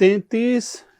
33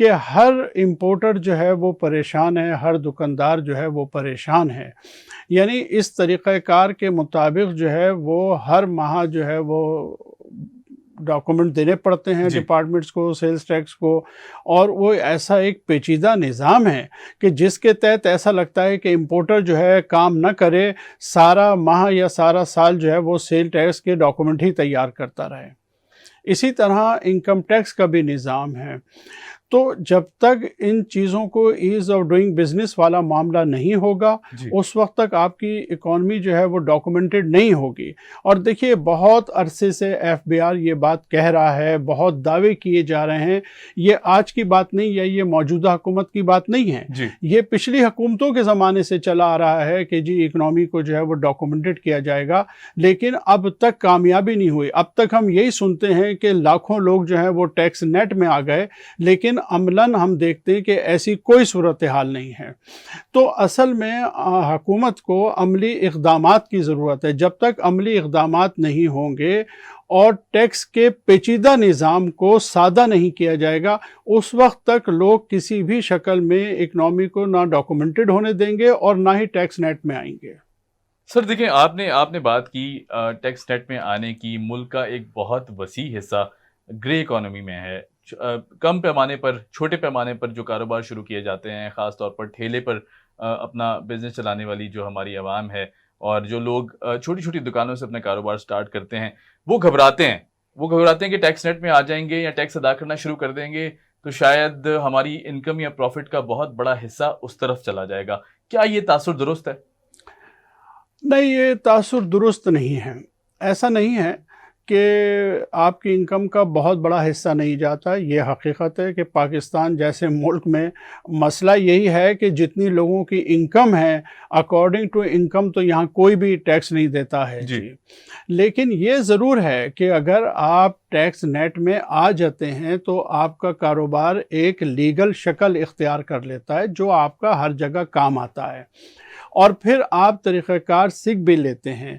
کہ ہر امپورٹر جو ہے وہ پریشان ہے، ہر دکاندار جو ہے وہ پریشان ہے. یعنی اس طریقہ کار کے مطابق جو ہے وہ ہر ماہ جو ہے وہ ڈاکومنٹ دینے پڑتے ہیں ڈپارٹمنٹس کو، سیلز ٹیکس کو، اور وہ ایسا ایک پیچیدہ نظام ہے کہ جس کے تحت ایسا لگتا ہے کہ امپورٹر جو ہے کام نہ کرے، سارا ماہ یا سارا سال جو ہے وہ سیل ٹیکس کے ڈاکومنٹ ہی تیار کرتا رہے. اسی طرح انکم ٹیکس کا بھی نظام ہے. تو جب تک ان چیزوں کو ایز آف ڈوئنگ بزنس والا معاملہ نہیں ہوگا اس وقت تک آپ کی اکانومی جو ہے وہ ڈاکومنٹڈ نہیں ہوگی. اور دیکھیے بہت عرصے سے ایف بی آر یہ بات کہہ رہا ہے، بہت دعوے کیے جا رہے ہیں. یہ آج کی بات نہیں ہے، یہ موجودہ حکومت کی بات نہیں ہے، یہ پچھلی حکومتوں کے زمانے سے چلا آ رہا ہے کہ جی اکنامی کو جو ہے وہ ڈاکومنٹڈ کیا جائے گا، لیکن اب تک کامیابی نہیں ہوئی. اب تک ہم یہی سنتے ہیں کہ لاکھوں لوگ جو ہیں وہ ٹیکس نیٹ میں آ گئے، لیکن عملاً ہم دیکھتے ہیں کہ ایسی کوئی صورتحال نہیں ہے. تو اصل میں حکومت کو عملی اقدامات کی ضرورت ہے. جب تک عملی اقدامات نہیں ہوں گے اور ٹیکس کے پیچیدہ نظام کو سادہ نہیں کیا جائے گا، اس وقت تک لوگ کسی بھی شکل میں اکنامی کو نہ ڈاکومنٹڈ ہونے دیں گے اور نہ ہی ٹیکس نیٹ میں آئیں گے. سر دیکھیں، آپ نے بات کی ٹیکس نیٹ میں آنے کی. ملک کا ایک بہت وسیع حصہ گرے اکانومی میں ہے. کم پیمانے پر، چھوٹے پیمانے پر جو کاروبار شروع کیے جاتے ہیں، خاص طور پر ٹھیلے پر اپنا بزنس چلانے والی جو ہماری عوام ہے، اور جو لوگ چھوٹی چھوٹی دکانوں سے اپنا کاروبار سٹارٹ کرتے ہیں، وہ گھبراتے ہیں کہ ٹیکس نیٹ میں آ جائیں گے یا ٹیکس ادا کرنا شروع کر دیں گے تو شاید ہماری انکم یا پروفٹ کا بہت بڑا حصہ اس طرف چلا جائے گا. کیا یہ تاثر درست ہے؟ نہیں، یہ تاثر درست نہیں ہے. ایسا نہیں ہے کہ آپ کی انکم کا بہت بڑا حصہ نہیں جاتا. یہ حقیقت ہے کہ پاکستان جیسے ملک میں مسئلہ یہی ہے کہ جتنی لوگوں کی انکم ہے، اکارڈنگ ٹو انکم تو یہاں کوئی بھی ٹیکس نہیں دیتا ہے. لیکن یہ ضرور ہے کہ اگر آپ ٹیکس نیٹ میں آ جاتے ہیں تو آپ کا کاروبار ایک لیگل شکل اختیار کر لیتا ہے جو آپ کا ہر جگہ کام آتا ہے، اور پھر آپ طریقہ کار سیکھ بھی لیتے ہیں.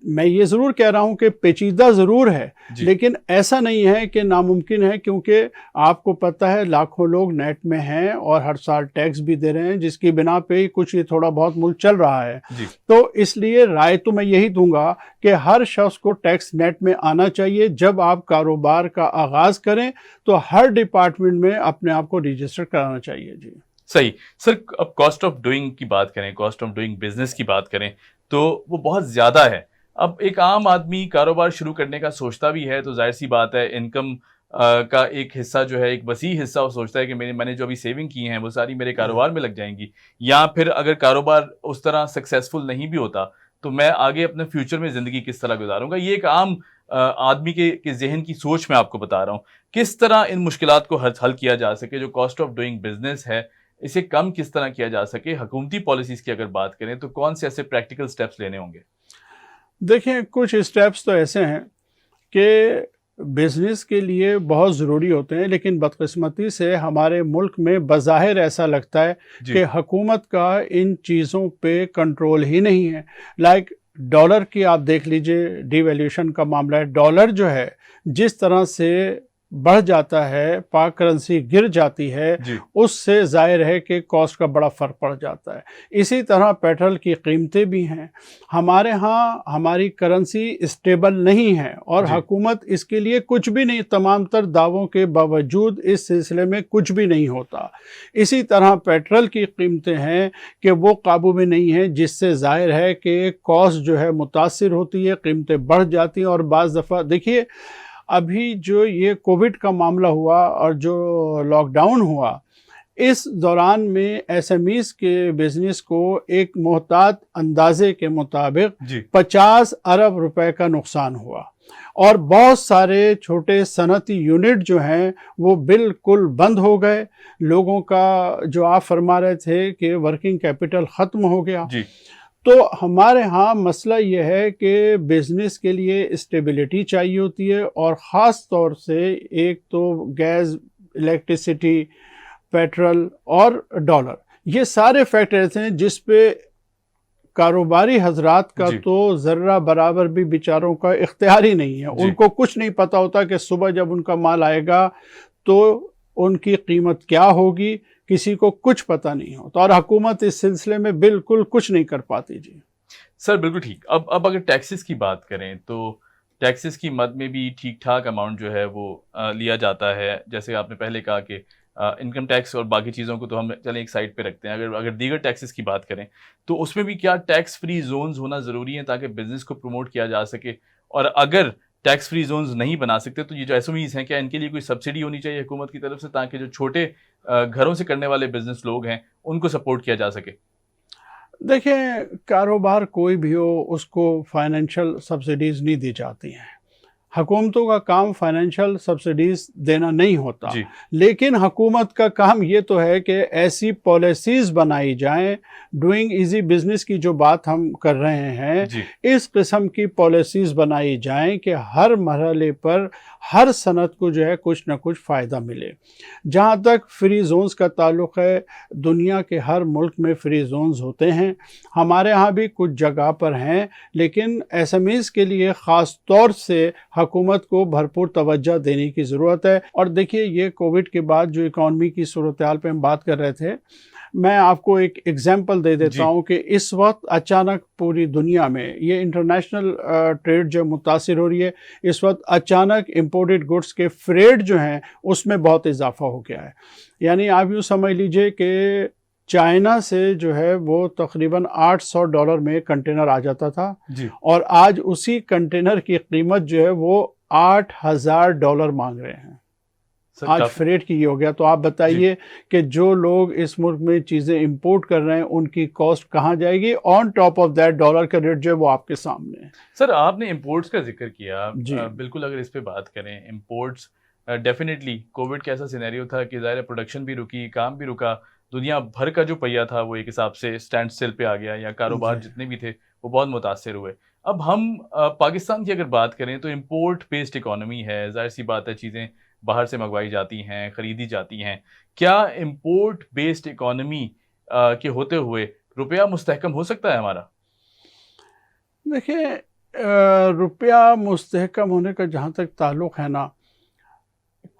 میں یہ ضرور کہہ رہا ہوں کہ پیچیدہ ضرور ہے، لیکن ایسا نہیں ہے کہ ناممکن ہے، کیونکہ آپ کو پتہ ہے لاکھوں لوگ نیٹ میں ہیں اور ہر سال ٹیکس بھی دے رہے ہیں، جس کی بنا پہ ہی کچھ یہ تھوڑا بہت ملک چل رہا ہے. تو اس لیے رائے تو میں یہی دوں گا کہ ہر شخص کو ٹیکس نیٹ میں آنا چاہیے. جب آپ کاروبار کا آغاز کریں تو ہر ڈپارٹمنٹ میں اپنے آپ کو رجسٹر کرانا چاہیے. صحیح. سر اب کاسٹ آف ڈوئنگ کی بات کریں، کاسٹ آف ڈوئنگ بزنس کی بات کریں تو وہ بہت زیادہ ہے. اب ایک عام آدمی کاروبار شروع کرنے کا سوچتا بھی ہے تو ظاہر سی بات ہے انکم کا ایک حصہ جو ہے، ایک وسیع حصہ وہ سوچتا ہے کہ میں نے جو ابھی سیونگ کی ہیں وہ ساری میرے کاروبار میں لگ جائیں گی، یا پھر اگر کاروبار اس طرح سکسیسفل نہیں بھی ہوتا تو میں آگے اپنے فیوچر میں زندگی کس طرح گزاروں گا. یہ ایک عام آدمی کے ذہن کی سوچ میں آپ کو بتا رہا ہوں. کس طرح ان مشکلات کو حل کیا جا سکے؟ جو کاسٹ آف ڈوئنگ بزنس ہے اسے کم کس طرح کیا جا سکے؟ حکومتی پالیسیز کی اگر بات کریں تو کون سے ایسے پریکٹیکل سٹیپس لینے ہوں گے؟ دیکھیں، کچھ اسٹیپس تو ایسے ہیں کہ بزنس کے لیے بہت ضروری ہوتے ہیں، لیکن بدقسمتی سے ہمارے ملک میں بظاہر ایسا لگتا ہے کہ حکومت کا ان چیزوں پہ کنٹرول ہی نہیں ہے. لائک ڈالر کی آپ دیکھ لیجئے، ڈی ویلیوشن کا معاملہ ہے. ڈالر جو ہے جس طرح سے بڑھ جاتا ہے، پاک کرنسی گر جاتی ہے، اس سے ظاہر ہے کہ کاسٹ کا بڑا فرق پڑ جاتا ہے. اسی طرح پیٹرول کی قیمتیں بھی ہیں. ہمارے ہاں ہماری کرنسی اسٹیبل نہیں ہے اور حکومت اس کے لیے کچھ بھی نہیں، تمام تر دعووں کے باوجود اس سلسلے میں کچھ بھی نہیں ہوتا. اسی طرح پیٹرول کی قیمتیں ہیں کہ وہ قابو میں نہیں ہیں، جس سے ظاہر ہے کہ کاسٹ جو ہے متاثر ہوتی ہے، قیمتیں بڑھ جاتی ہیں. اور بعض دفعہ دیکھیے ابھی جو یہ کووڈ کا معاملہ ہوا اور جو لاک ڈاؤن ہوا، اس دوران میں ایس ایم ایز کے بزنس کو ایک محتاط اندازے کے مطابق 50 ارب روپے کا نقصان ہوا، اور بہت سارے چھوٹے صنعتی یونٹ جو ہیں وہ بالکل بند ہو گئے. لوگوں کا جو آپ فرما رہے تھے کہ ورکنگ کیپٹل ختم ہو گیا. تو ہمارے ہاں مسئلہ یہ ہے کہ بزنس کے لیے اسٹیبلٹی چاہیے ہوتی ہے، اور خاص طور سے ایک تو گیس، الیکٹریسٹی، پیٹرول اور ڈالر، یہ سارے فیکٹرز ہیں جس پہ کاروباری حضرات کا تو ذرہ برابر بھی بیچاروں کا اختیار ہی نہیں ہے. ان کو کچھ نہیں پتا ہوتا کہ صبح جب ان کا مال آئے گا تو ان کی قیمت کیا ہوگی کسی کو کچھ پتہ نہیں ہوتا، اور حکومت اس سلسلے میں بالکل کچھ نہیں کر پاتی جی۔ سر بالکل ٹھیک۔ اب اگر ٹیکسز کی بات کریں تو ٹیکسز کی مد میں بھی ٹھیک ٹھاک اماؤنٹ جو ہے وہ لیا جاتا ہے، جیسے آپ نے پہلے کہا کہ انکم ٹیکس اور باقی چیزوں کو تو ہم چلیں ایک سائڈ پہ رکھتے ہیں، اگر دیگر ٹیکسز کی بات کریں تو اس میں بھی کیا ٹیکس فری زونز ہونا ضروری ہیں تاکہ بزنس کو پروموٹ کیا جا سکے؟ اور اگر ٹیکس فری زونز نہیں بنا سکتے تو یہ جو ایس ایم ایز ہیں کیا ان کے لیے کوئی سبسڈی ہونی چاہیے حکومت کی طرف سے تاکہ جو چھوٹے گھروں سے کرنے والے بزنس لوگ ہیں ان کو سپورٹ کیا جا سکے؟ دیکھیں، کاروبار کوئی بھی ہو اس کو فائنینشیل سبسڈیز نہیں دی جاتی ہیں، حکومتوں کا کام فائنینشیل سبسڈیز دینا نہیں ہوتا، جی لیکن حکومت کا کام یہ تو ہے کہ ایسی پالیسیز بنائی جائیں، ڈوئنگ ایزی بزنس کی جو بات ہم کر رہے ہیں، جی اس قسم کی پالیسیز بنائی جائیں کہ ہر مرحلے پر ہر صنعت کو جو ہے کچھ نہ کچھ فائدہ ملے۔ جہاں تک فری زونز کا تعلق ہے، دنیا کے ہر ملک میں فری زونز ہوتے ہیں، ہمارے ہاں بھی کچھ جگہ پر ہیں، لیکن ایس ایم ایز کے لیے خاص طور سے حکومت کو بھرپور توجہ دینے کی ضرورت ہے۔ اور دیکھیے، یہ کووڈ کے بعد جو اکانومی کی صورتحال پہ ہم بات کر رہے تھے، میں آپ کو ایک ایگزامپل دے دیتا ہوں کہ اس وقت اچانک پوری دنیا میں یہ انٹرنیشنل ٹریڈ جو متاثر ہو رہی ہے، اس وقت اچانک امپورٹڈ گڈس کے فریٹ جو ہیں اس میں بہت اضافہ ہو گیا ہے۔ یعنی آپ یوں سمجھ لیجئے کہ چائنا سے جو ہے وہ تقریباً $800 میں کنٹینر آ جاتا تھا، جی اور آج اسی کنٹینر کی قیمت جو ہے وہ $8,000 مانگ رہے ہیں۔ سر آج فریٹ کی یہ ہو گیا، تو آپ بتائیے کہ جو لوگ اس ملک میں چیزیں امپورٹ کر رہے ہیں ان کی کاسٹ کہاں جائے گی؟ On top of that dollar کا ریٹ جو ہے وہ آپ کے سامنے ہے۔ سر آپ نے امپورٹس کا ذکر کیا، جی بالکل اگر اس پہ بات کریں امپورٹس، ڈیفینیٹلی کووڈ کا ایسا سینیریو تھا کہ ظاہر پروڈکشن بھی رکی، کام بھی رکا، دنیا بھر کا جو پہیہ تھا وہ ایک حساب سے اسٹینڈ اسٹل پہ آ گیا، یا کاروبار جتنے بھی تھے وہ بہت متاثر ہوئے۔ اب ہم پاکستان کی اگر بات کریں تو امپورٹ بیسڈ اکانومی ہے، ظاہر سی بات ہے چیزیں باہر سے منگوائی جاتی ہیں، خریدی جاتی ہیں۔ کیا امپورٹ بیسڈ اکانومی کے ہوتے ہوئے روپیہ مستحکم ہو سکتا ہے ہمارا؟ دیکھیں، روپیہ مستحکم ہونے کا جہاں تک تعلق ہے نا،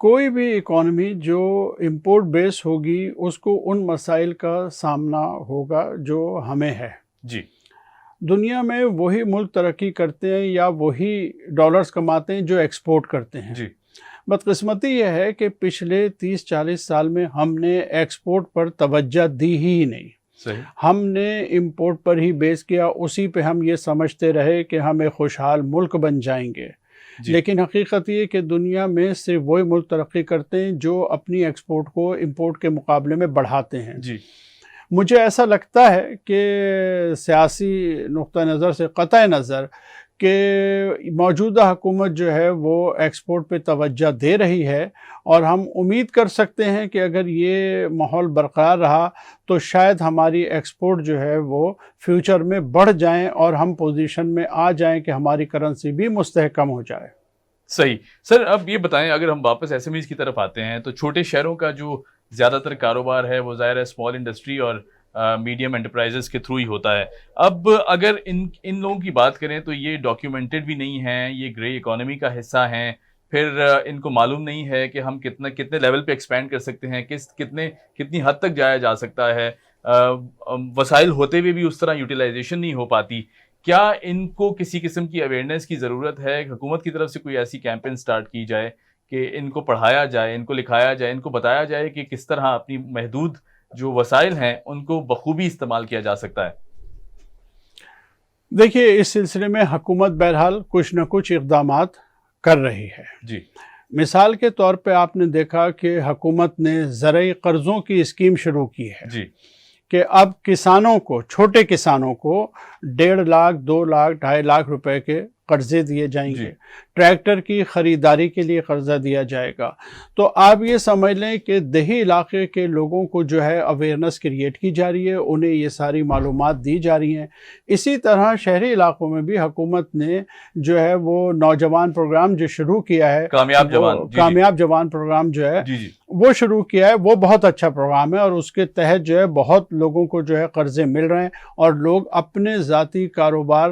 کوئی بھی اکانومی جو امپورٹ بیس ہوگی اس کو ان مسائل کا سامنا ہوگا جو ہمیں ہے۔ جی دنیا میں وہی ملک ترقی کرتے ہیں یا وہی ڈالرز کماتے ہیں جو ایکسپورٹ کرتے ہیں۔ جی بدقسمتی یہ ہے کہ پچھلے 30-40 سال میں ہم نے ایکسپورٹ پر توجہ دی ہی نہیں، صحیح، ہم نے امپورٹ پر ہی بیس کیا، اسی پہ ہم یہ سمجھتے رہے کہ ہم ایک خوشحال ملک بن جائیں گے۔ جی لیکن حقیقت یہ کہ دنیا میں صرف وہی ملک ترقی کرتے ہیں جو اپنی ایکسپورٹ کو امپورٹ کے مقابلے میں بڑھاتے ہیں۔ جی مجھے ایسا لگتا ہے کہ سیاسی نقطہ نظر سے قطع نظر کہ موجودہ حکومت جو ہے وہ ایکسپورٹ پہ توجہ دے رہی ہے، اور ہم امید کر سکتے ہیں کہ اگر یہ ماحول برقرار رہا تو شاید ہماری ایکسپورٹ جو ہے وہ فیوچر میں بڑھ جائیں اور ہم پوزیشن میں آ جائیں کہ ہماری کرنسی بھی مستحکم ہو جائے۔ صحیح۔ سر اب یہ بتائیں، اگر ہم واپس ایس ایم ایز کی طرف آتے ہیں تو چھوٹے شہروں کا جو زیادہ تر کاروبار ہے وہ ظاہر ہے اسمال انڈسٹری اور میڈیم انٹرپرائزز کے تھرو ہی ہوتا ہے۔ اب اگر ان لوگوں کی بات کریں تو یہ ڈاکیومنٹڈ بھی نہیں ہیں، یہ گرے اکانومی کا حصہ ہیں، پھر ان کو معلوم نہیں ہے کہ ہم کتنے لیول پہ ایکسپینڈ کر سکتے ہیں، کتنی حد تک جایا جا سکتا ہے، وسائل ہوتے ہوئے بھی اس طرح یوٹیلائزیشن نہیں ہو پاتی۔ کیا ان کو کسی قسم کی اویئرنیس کی ضرورت ہے؟ حکومت کی طرف سے کوئی ایسی کیمپین سٹارٹ کی جائے کہ ان کو پڑھایا جائے، ان کو لکھایا جائے، ان کو بتایا جائے کہ کس طرح اپنی محدود جو وسائل ہیں ان کو بخوبی استعمال کیا جا سکتا ہے؟ دیکھیے، اس سلسلے میں حکومت بہرحال کچھ نہ کچھ اقدامات کر رہی ہے۔ جی مثال کے طور پہ آپ نے دیکھا کہ حکومت نے زرعی قرضوں کی اسکیم شروع کی ہے جی کہ اب کسانوں کو، چھوٹے کسانوں کو 1.5 لاکھ 2 لاکھ 2.5 لاکھ روپے کے قرضے دیے جائیں گے، ٹریکٹر کی خریداری کے لیے قرضہ دیا جائے گا۔ تو آپ یہ سمجھ لیں کہ دیہی علاقے کے لوگوں کو جو ہے اویئرنیس کریٹ کی جا رہی ہے، انہیں یہ ساری معلومات دی جا رہی ہیں۔ اسی طرح شہری علاقوں میں بھی حکومت نے جو ہے وہ نوجوان پروگرام جو شروع کیا ہے، کامیاب جوان پروگرام جو ہے وہ شروع کیا ہے، وہ بہت اچھا پروگرام ہے، اور اس کے تحت جو ہے بہت لوگوں کو جو ہے قرضے مل رہے ہیں، اور لوگ اپنے ذاتی کاروبار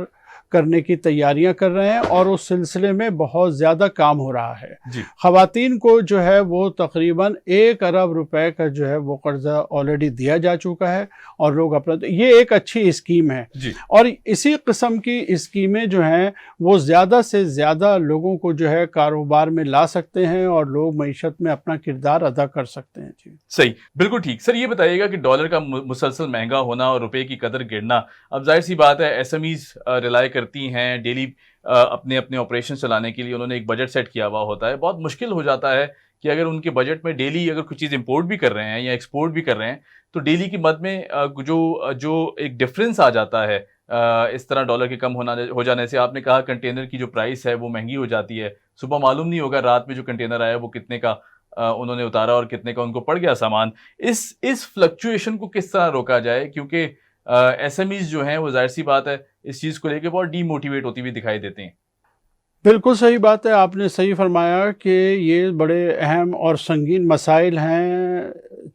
کرنے کی تیاریاں کر رہے ہیں اور اس سلسلے میں بہت زیادہ کام ہو رہا ہے. جی خواتین کو جو ہے وہ تقریباً 1 ارب روپے کا جو ہے وہ قرضہ آلریڈی دیا جا چکا ہے اور لوگ اپنا یہ ایک اچھی اسکیم ہے. جی اور اسی قسم کی اسکیمیں جو ہیں وہ زیادہ سے زیادہ لوگوں کو جو ہے کاروبار میں لا سکتے ہیں اور لوگ معیشت میں اپنا کردار ادا کر سکتے ہیں. جی صحیح، بالکل ٹھیک. سر یہ بتائیے گا کہ ڈالر کا مسلسل مہنگا ہونا اور روپے کی قدر گرنا، اب ظاہر سی بات ہے ایس ایم ایز ریلائی کرتی ہیں ڈیلی اپنے آپریشن چلانے کے لیے، انہوں نے ایک بجٹ سیٹ کیا ہوا ہوتا ہے. بہت مشکل ہو جاتا ہے کہ اگر ان کے بجٹ میں ڈیلی اگر کچھ چیز امپورٹ بھی کر رہے ہیں یا ایکسپورٹ بھی کر رہے ہیں تو ڈیلی کی مد میں جو ایک ڈفرینس آ جاتا ہے اس طرح ڈالر کے کم ہو جانے سے. آپ نے کہا کنٹینر کی جو پرائس ہے وہ مہنگی ہو جاتی ہے، صبح معلوم نہیں ہوگا رات میں جو کنٹینر آیا وہ کتنے کا انہوں نے اتارا اور کتنے کا ان کو پڑ گیا سامان. اس فلکچویشن کو کس طرح روکا جائے، کیونکہ ایس ایم ایز جو ہیں وہ ظاہر سی بات ہے اس چیز کو لے کے بہت ڈی موٹیویٹ ہوتی ہوئی دکھائی دیتے ہیں. بالکل صحیح بات ہے، آپ نے صحیح فرمایا کہ یہ بڑے اہم اور سنگین مسائل ہیں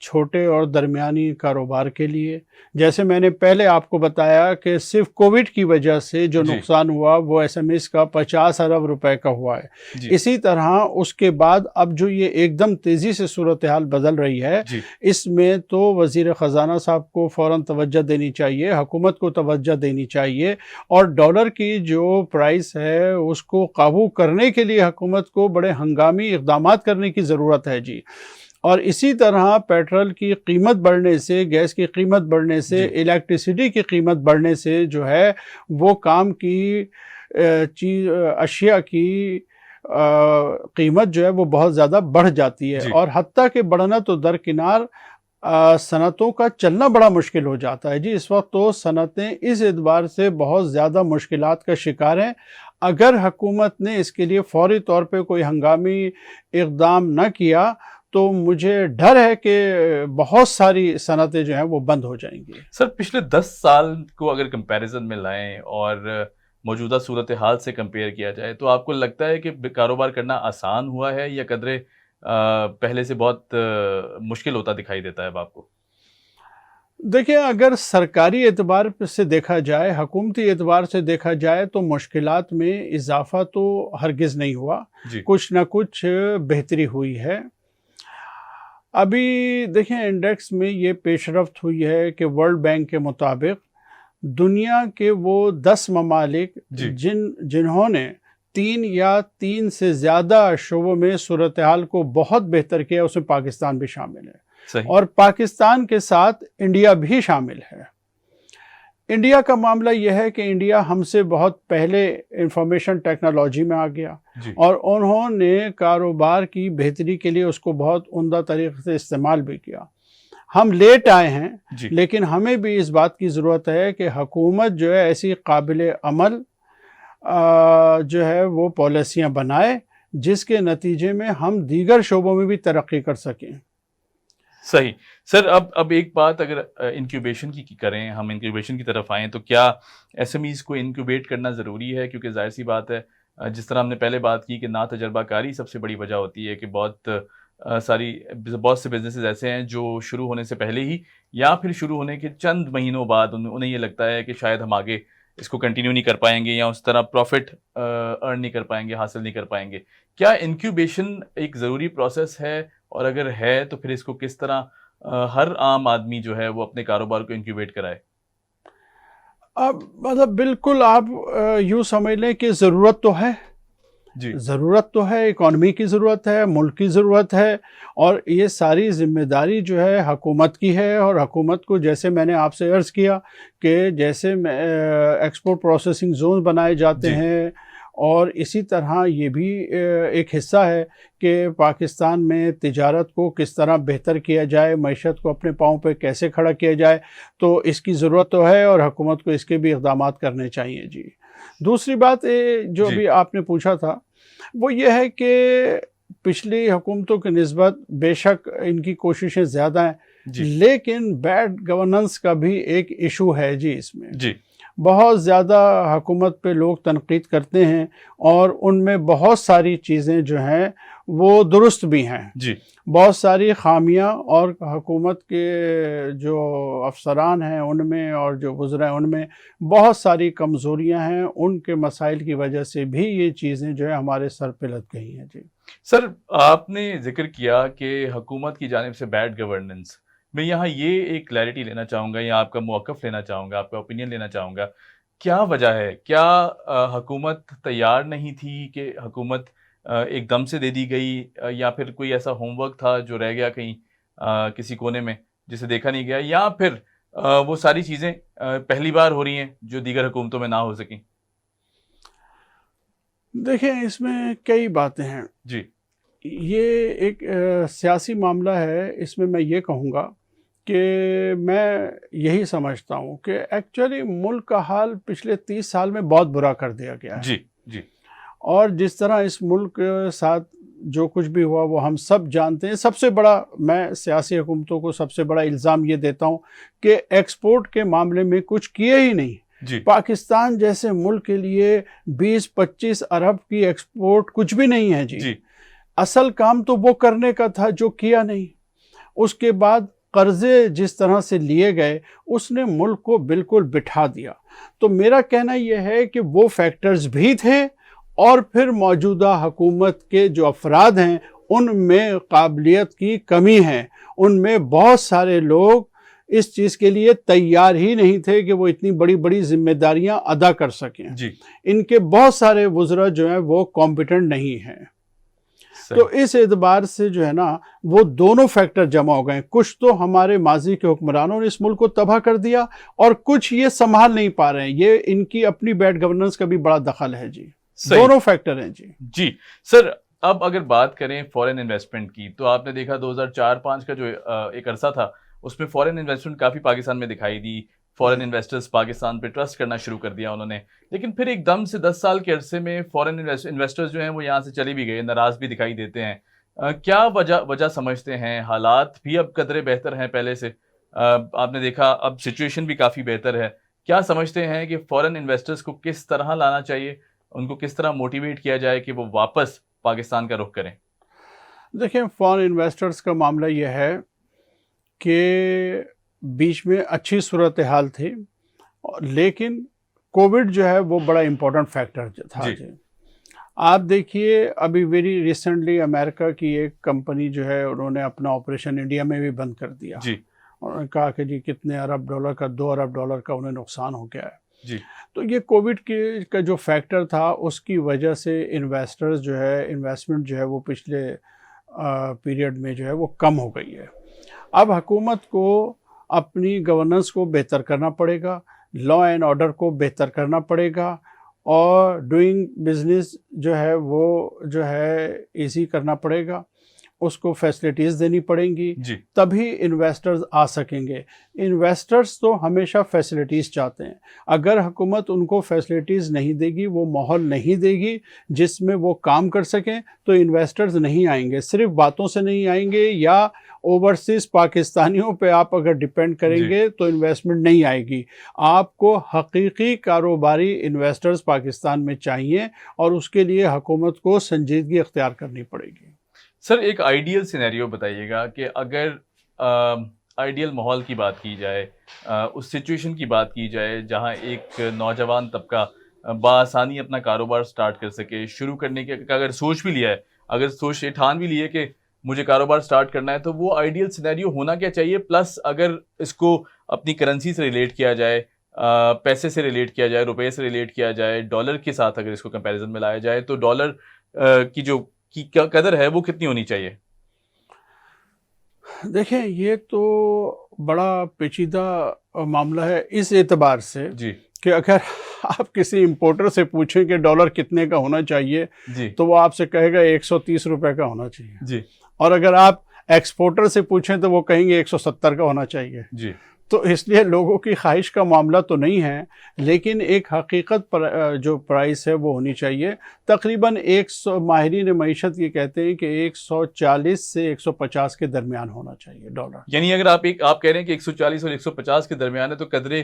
چھوٹے اور درمیانی کاروبار کے لیے. جیسے میں نے پہلے آپ کو بتایا کہ صرف کووڈ کی وجہ سے جو جی نقصان ہوا وہ ایس ایم ایس کا 50 ارب روپے کا ہوا ہے. جی اسی طرح اس کے بعد اب جو یہ ایک دم تیزی سے صورتحال بدل رہی ہے، جی اس میں تو وزیر خزانہ صاحب کو فوراً توجہ دینی چاہیے، حکومت کو توجہ دینی چاہیے اور ڈالر کی جو پرائس ہے اس کو قابو کرنے کے لیے حکومت کو بڑے ہنگامی اقدامات کرنے کی ضرورت ہے. جی اور اسی طرح پیٹرول کی قیمت بڑھنے سے، گیس کی قیمت بڑھنے سے، جی الیکٹریسٹی کی قیمت بڑھنے سے جو ہے وہ کام کی اشیاء کی قیمت جو ہے وہ بہت زیادہ بڑھ جاتی ہے جی اور حتیٰ کہ بڑھنا تو درکنار صنعتوں کا چلنا بڑا مشکل ہو جاتا ہے. جی اس وقت تو صنعتیں اس اعتبار سے بہت زیادہ مشکلات کا شکار ہیں. اگر حکومت نے اس کے لیے فوری طور پہ کوئی ہنگامی اقدام نہ کیا تو مجھے ڈر ہے کہ بہت ساری صنعتیں جو ہیں وہ بند ہو جائیں گی. سر پچھلے 10 سال کو اگر کمپیریزن میں لائیں اور موجودہ صورتحال سے کمپیئر کیا جائے تو آپ کو لگتا ہے کہ کاروبار کرنا آسان ہوا ہے یا قدرے پہلے سے بہت مشکل ہوتا دکھائی دیتا ہے اب آپ کو؟ دیکھیں اگر سرکاری اعتبار سے دیکھا جائے، حکومتی اعتبار سے دیکھا جائے تو مشکلات میں اضافہ تو ہرگز نہیں ہوا. جی کچھ نہ کچھ بہتری ہوئی ہے. ابھی دیکھیں انڈیکس میں یہ پیش رفت ہوئی ہے کہ ورلڈ بینک کے مطابق دنیا کے وہ 10 ممالک جی جنہوں نے 3 یا 3 سے زیادہ شعبوں میں صورتحال کو بہت بہتر کیا، اس میں پاکستان بھی شامل ہے. صحیح. اور پاکستان کے ساتھ انڈیا بھی شامل ہے. انڈیا کا معاملہ یہ ہے کہ انڈیا ہم سے بہت پہلے انفارمیشن ٹیکنالوجی میں آ گیا جی اور انہوں نے کاروبار کی بہتری کے لیے اس کو بہت عمدہ طریقے سے استعمال بھی کیا. ہم لیٹ آئے ہیں جی لیکن ہمیں بھی اس بات کی ضرورت ہے کہ حکومت جو ہے ایسی قابل عمل جو ہے وہ پالیسیاں بنائے جس کے نتیجے میں ہم دیگر شعبوں میں بھی ترقی کر سکیں. صحیح. سر اب ایک بات اگر انکیوبیشن کی کریں، ہم انکیوبیشن کی طرف آئیں تو کیا ایس ایم ایز کو انکیوبیٹ کرنا ضروری ہے؟ کیونکہ ظاہر سی بات ہے جس طرح ہم نے پہلے بات کی کہ نا تجربہ کاری سب سے بڑی وجہ ہوتی ہے کہ بہت سے بزنسز ایسے ہیں جو شروع ہونے سے پہلے ہی یا پھر شروع ہونے کے چند مہینوں بعد انہیں یہ لگتا ہے کہ شاید ہم آگے اس کو کنٹینیو نہیں کر پائیں گے یا اس طرح پروفٹ ارن نہیں کر پائیں گے، حاصل نہیں کر پائیں گے. کیا انکیوبیشن ایک ضروری پروسیس ہے اور اگر ہے تو پھر اس کو کس طرح ہر عام آدمی جو ہے وہ اپنے کاروبار کو انکیوبیٹ کرائے؟ اب مطلب بالکل آپ یوں سمجھ لیں کہ ضرورت تو ہے. جی ضرورت تو ہے، اکانومی کی ضرورت ہے، ملک کی ضرورت ہے اور یہ ساری ذمہ داری جو ہے حکومت کی ہے. اور حکومت کو جیسے میں نے آپ سے عرض کیا کہ جیسے ایکسپورٹ پروسیسنگ زون بنائے جاتے جی ہیں اور اسی طرح یہ بھی ایک حصہ ہے کہ پاکستان میں تجارت کو کس طرح بہتر کیا جائے، معیشت کو اپنے پاؤں پہ کیسے کھڑا کیا جائے، تو اس کی ضرورت تو ہے اور حکومت کو اس کے بھی اقدامات کرنے چاہیے. جی دوسری بات جو جی بھی آپ نے پوچھا تھا وہ یہ ہے کہ پچھلی حکومتوں کی نسبت بے شک ان کی کوششیں زیادہ ہیں جی لیکن بیڈ گورننس کا بھی ایک ایشو ہے. جی اس میں جی بہت زیادہ حکومت پہ لوگ تنقید کرتے ہیں اور ان میں بہت ساری چیزیں جو ہیں وہ درست بھی ہیں، جی بہت ساری خامیاں اور حکومت کے جو افسران ہیں ان میں اور جو وزراء ہیں ان میں بہت ساری کمزوریاں ہیں، ان کے مسائل کی وجہ سے بھی یہ چیزیں جو ہے ہمارے سر پہ لد گئی ہیں۔ جی سر، آپ نے ذکر کیا کہ حکومت کی جانب سے بیڈ گورننس، میں یہاں یہ ایک کلیئرٹی لینا چاہوں گا یا آپ کا موقف لینا چاہوں گا، آپ کا اوپینین لینا چاہوں گا، کیا وجہ ہے؟ کیا حکومت تیار نہیں تھی کہ حکومت ایک دم سے دے دی گئی، یا پھر کوئی ایسا ہوم ورک تھا جو رہ گیا کہیں کسی کونے میں جسے دیکھا نہیں گیا، یا پھر وہ ساری چیزیں پہلی بار ہو رہی ہیں جو دیگر حکومتوں میں نہ ہو سکیں؟ دیکھیں، اس میں کئی باتیں ہیں۔ جی یہ ایک سیاسی معاملہ ہے، اس میں یہ کہوں گا کہ میں یہی سمجھتا ہوں کہ ایکچولی ملک کا حال پچھلے 30 سال میں بہت برا کر دیا گیا ہے، جی جی اور جس طرح اس ملک کے ساتھ جو کچھ بھی ہوا وہ ہم سب جانتے ہیں۔ سب سے بڑا، میں سیاسی حکومتوں کو سب سے بڑا الزام یہ دیتا ہوں کہ ایکسپورٹ کے معاملے میں کچھ کیے ہی نہیں۔ جی پاکستان جیسے ملک کے لیے 20-25 ارب کی ایکسپورٹ کچھ بھی نہیں ہے۔ جی اصل کام تو وہ کرنے کا تھا جو کیا نہیں۔ اس کے بعد قرضے جس طرح سے لیے گئے اس نے ملک کو بالکل بٹھا دیا۔ تو میرا کہنا یہ ہے کہ وہ فیکٹرز بھی تھے، اور پھر موجودہ حکومت کے جو افراد ہیں ان میں قابلیت کی کمی ہے، ان میں بہت سارے لوگ اس چیز کے لیے تیار ہی نہیں تھے کہ وہ اتنی بڑی بڑی ذمہ داریاں ادا کر سکیں۔ جی ان کے بہت سارے وزراء جو ہیں وہ کمپیٹنٹ نہیں ہیں۔ تو اس اعتبار سے جو ہے نا وہ دونوں فیکٹر جمع ہو گئے۔ کچھ تو ہمارے ماضی کے حکمرانوں نے اس ملک کو تباہ کر دیا، اور کچھ یہ سنبھال نہیں پا رہے ہیں۔ یہ ان کی اپنی بیڈ گورننس کا بھی بڑا دخل ہے۔ جی دونوں فیکٹر ہیں۔ جی سر، اب اگر بات کریں فورن انویسٹمنٹ کی، تو آپ نے دیکھا 2004-05 کا جو ایک عرصہ تھا اس میں فورن انویسٹمنٹ کافی پاکستان میں دکھائی دی، فورن انویسٹرز پاکستان پہ ٹرسٹ کرنا شروع کر دیا انہوں نے، لیکن پھر ایک دم سے 10 سال کے عرصے میں فورن انویسٹرز جو ہیں وہ یہاں سے چلے بھی گئے، ناراض بھی دکھائی دیتے ہیں۔ کیا وجہ سمجھتے ہیں؟ حالات بھی اب قدرے بہتر ہیں پہلے سے، آپ نے دیکھا اب سچویشن بھی کافی بہتر ہے، کیا سمجھتے ہیں کہ فورن انویسٹرز کو کس طرح لانا چاہیے، ان کو کس طرح موٹیویٹ کیا جائے کہ وہ واپس پاکستان کا رخ کریں؟ دیکھیں، فورن انویسٹرز کا معاملہ یہ ہے کہ بیچ میں اچھی صورتحال تھی، لیکن کووڈ جو ہے وہ بڑا امپورٹنٹ فیکٹر تھا۔ جی آپ دیکھیے، ابھی ویری ریسنٹلی امریکہ کی ایک کمپنی جو ہے انہوں نے اپنا آپریشن انڈیا میں بھی بند کر دیا، جی انہوں نے کہا کہ جی کتنے ارب ڈالر کا، 2 ارب ڈالر کا انہیں نقصان ہو گیا ہے۔ جی تو یہ کووڈ کا جو فیکٹر تھا اس کی وجہ سے انویسٹرز جو ہے، انویسٹمنٹ جو ہے وہ پچھلے پیریڈ میں جو ہے وہ کم ہو گئی ہے۔ اب حکومت کو اپنی گورننس کو بہتر کرنا پڑے گا، لا اینڈ آرڈر کو بہتر کرنا پڑے گا، اور ڈوئنگ بزنس جو ہے وہ جو ہے ایزی کرنا پڑے گا، اس کو فیسلٹیز دینی پڑیں گی، جی تبھی انویسٹرز آ سکیں گے۔ انویسٹرز تو ہمیشہ فیسلٹیز چاہتے ہیں، اگر حکومت ان کو فیسلٹیز نہیں دے گی، وہ ماحول نہیں دے گی جس میں وہ کام کر سکیں، تو انویسٹرز نہیں آئیں گے۔ صرف باتوں سے نہیں آئیں گے، یا اوورسیز پاکستانیوں پہ آپ اگر ڈیپینڈ کریں گے تو انویسٹمنٹ نہیں آئے گی۔ آپ کو حقیقی کاروباری انویسٹرز پاکستان میں چاہیے، اور اس کے لیے حکومت کو سنجیدگی اختیار کرنی پڑے گی۔ سر، ایک آئیڈیل سینیریو بتائیے گا کہ اگر آئیڈیل ماحول کی بات کی جائے، اس سچویشن کی بات کی جائے جہاں ایک نوجوان طبقہ بآسانی اپنا کاروبار سٹارٹ کر سکے، شروع کرنے کے اگر سوچ بھی لیا ہے، اگر سوچ ٹھان بھی لیے کہ مجھے کاروبار سٹارٹ کرنا ہے، تو وہ آئیڈیل سینیریو ہونا کیا چاہیے؟ پلس اگر اس کو اپنی کرنسی سے ریلیٹ کیا جائے، پیسے سے ریلیٹ کیا جائے، روپے سے ریلیٹ کیا جائے، ڈالر کے ساتھ اگر اس کو کمپیریزن میں لایا جائے، تو ڈالر کی جو قدر ہے وہ کتنی ہونی چاہیے؟ دیکھیں، یہ تو بڑا پیچیدہ معاملہ ہے اس اعتبار سے جی کہ اگر آپ کسی امپورٹر سے پوچھیں کہ ڈالر کتنے کا ہونا چاہیے، جی تو وہ آپ سے کہے گا 130 روپے کا ہونا چاہیے، جی اور اگر آپ ایکسپورٹر سے پوچھیں تو وہ کہیں گے 170 کا ہونا چاہیے۔ جی تو اس لیے لوگوں کی خواہش کا معاملہ تو نہیں ہے، لیکن ایک حقیقت پر جو پرائس ہے وہ ہونی چاہیے۔ تقریباً 100 ماہرین معیشت یہ کہتے ہیں کہ 140 سے 150 کے درمیان ہونا چاہیے ڈالر۔ یعنی اگر آپ کہہ رہے ہیں کہ 140 اور 150 کے درمیان ہے، تو قدرے